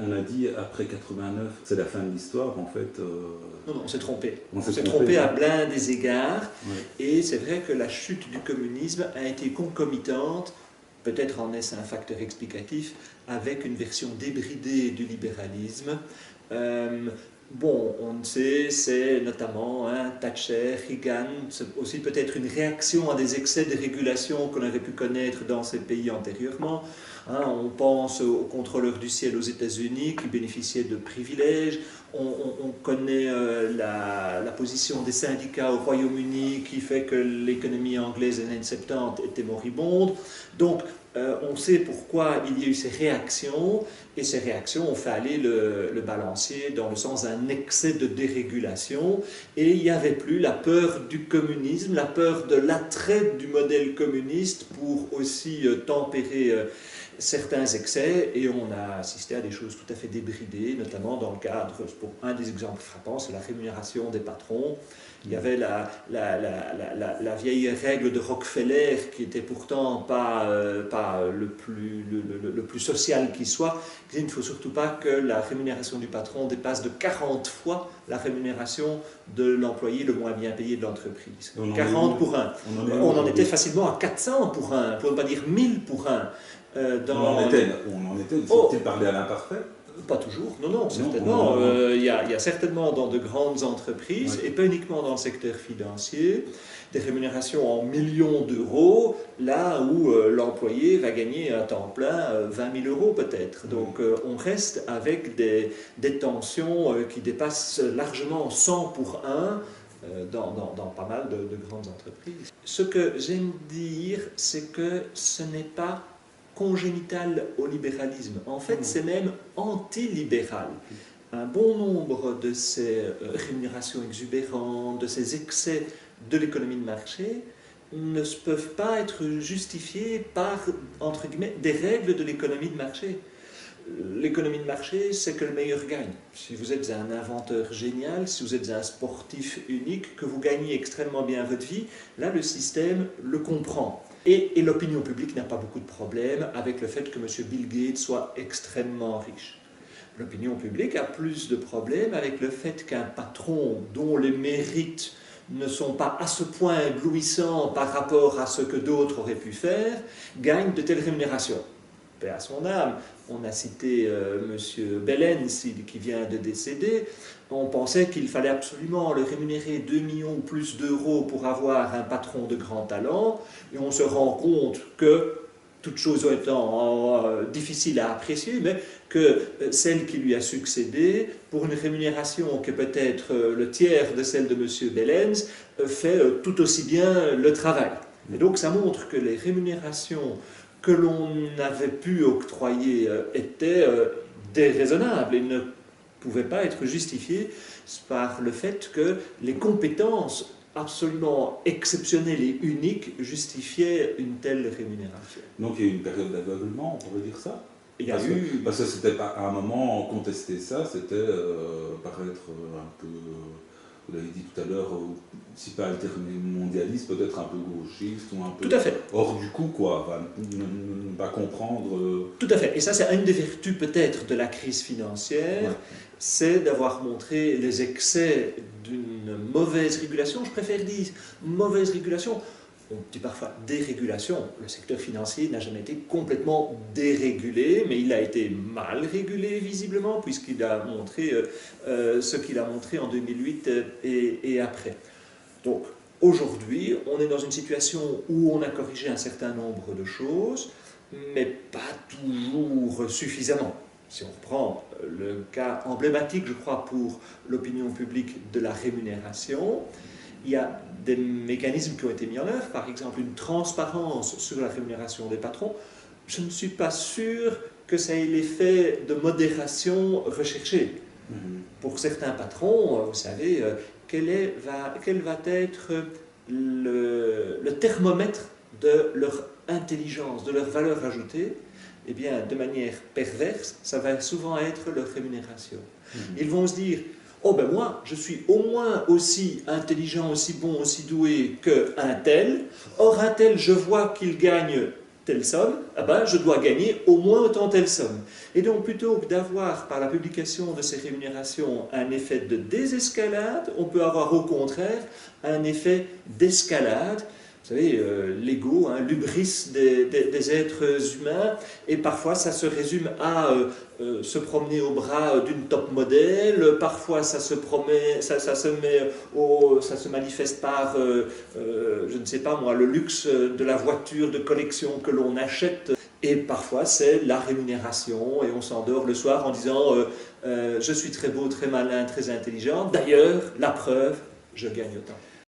on a dit après 89, c'est la fin de l'histoire, en fait. Non, non, on s'est trompé. On s'est trompé à plein des égards. Ouais. Et c'est vrai que la chute du communisme a été concomitante, peut-être en est-ce un facteur explicatif, avec une version débridée du libéralisme. Bon, on le sait, c'est notamment Thatcher, Reagan, c'est aussi peut-être une réaction à des excès de régulation qu'on avait pu connaître dans ces pays antérieurement. On pense aux contrôleurs du ciel aux États-Unis qui bénéficiaient de privilèges. On connaît la position des syndicats au Royaume-Uni qui fait que l'économie anglaise des années 70 était moribonde. Donc, on sait pourquoi il y a eu ces réactions, et ces réactions ont fait aller le balancier dans le sens d'un excès de dérégulation, et il n'y avait plus la peur du communisme, la peur de l'attrait du modèle communiste pour aussi tempérer certains excès, et on a assisté à des choses tout à fait débridées, notamment dans le cadre, pour un des exemples frappants, c'est la rémunération des patrons. Il y avait la vieille règle de Rockefeller qui était pourtant pas le plus social qui soit. Il ne faut surtout pas que la rémunération du patron dépasse de 40 fois la rémunération de l'employé le moins bien payé de l'entreprise. 40 pour 1. On en était facilement à 400 pour 1, pour ne pas dire 1000 pour 1. On en était, faut-il parler à l'imparfait? Pas toujours, non, certainement. Il y a certainement dans de grandes entreprises, et pas uniquement dans le secteur financier, des rémunérations en millions d'euros, là où l'employé va gagner à temps plein 20 000 euros peut-être. Donc on reste avec des tensions qui dépassent largement 100 pour 1 dans pas mal de grandes entreprises. Ce que j'aime dire, c'est que ce n'est pas congénital au libéralisme. En fait, c'est même antilibéral. Un bon nombre de ces rémunérations exubérantes, de ces excès de l'économie de marché, ne peuvent pas être justifiés par, entre guillemets, des règles de l'économie de marché. L'économie de marché, c'est que le meilleur gagne. Si vous êtes un inventeur génial, si vous êtes un sportif unique, que vous gagnez extrêmement bien votre vie, là, le système le comprend. Et l'opinion publique n'a pas beaucoup de problèmes avec le fait que M. Bill Gates soit extrêmement riche. L'opinion publique a plus de problèmes avec le fait qu'un patron dont les mérites ne sont pas à ce point éblouissants par rapport à ce que d'autres auraient pu faire, gagne de telles rémunérations. Paix à son âme, on a cité M. Bellens qui vient de décéder. On pensait qu'il fallait absolument le rémunérer 2 millions ou plus d'euros pour avoir un patron de grand talent, et on se rend compte que, toutes choses étant difficiles à apprécier, mais que celle qui lui a succédé, pour une rémunération qui est peut-être le tiers de celle de M. Bellens, fait tout aussi bien le travail. Et donc ça montre que les rémunérations que l'on avait pu octroyer étaient déraisonnables et ne pouvaient pas être justifiées par le fait que les compétences absolument exceptionnelles et uniques justifiaient une telle rémunération. Donc il y a eu une période d'aveuglement, on pourrait dire ça? Parce que c'était pas, à un moment, contester ça, c'était paraître un peu, vous l'avez dit tout à l'heure, si pas mondialiste, peut-être un peu gauchiste, ou un peu tout à fait. hors du coup, quoi, enfin, ne pas comprendre... Tout à fait, et ça c'est une des vertus peut-être de la crise financière, c'est d'avoir montré les excès d'une mauvaise régulation, je préfère dire mauvaise régulation. On dit parfois dérégulation. Le secteur financier n'a jamais été complètement dérégulé, mais il a été mal régulé visiblement, puisqu'il a montré ce qu'il a montré en 2008 et après. Donc aujourd'hui, on est dans une situation où on a corrigé un certain nombre de choses, mais pas toujours suffisamment. Si on reprend le cas emblématique, je crois, pour l'opinion publique de la rémunération, il y a des mécanismes qui ont été mis en œuvre, par exemple une transparence sur la rémunération des patrons. Je ne suis pas sûr que ça ait l'effet de modération recherché. Pour certains patrons, vous savez, quel va être le thermomètre de leur intelligence, de leur valeur ajoutée? Eh bien, de manière perverse, ça va souvent être leur rémunération. Ils vont se dire: oh ben moi, je suis au moins aussi intelligent, aussi bon, aussi doué qu'un tel. Or, un tel, je vois qu'il gagne telle somme, ah ben, je dois gagner au moins autant telle somme. Et donc, plutôt que d'avoir, par la publication de ces rémunérations, un effet de désescalade, on peut avoir au contraire un effet d'escalade. Vous savez, l'ego, l'hubris des êtres humains, et parfois ça se résume à se promener au bras d'une top modèle, parfois ça se manifeste par, je ne sais pas moi, le luxe de la voiture de collection que l'on achète, et parfois c'est la rémunération, et on s'endort le soir en disant je suis très beau, très malin, très intelligent, d'ailleurs, la preuve, je gagne autant.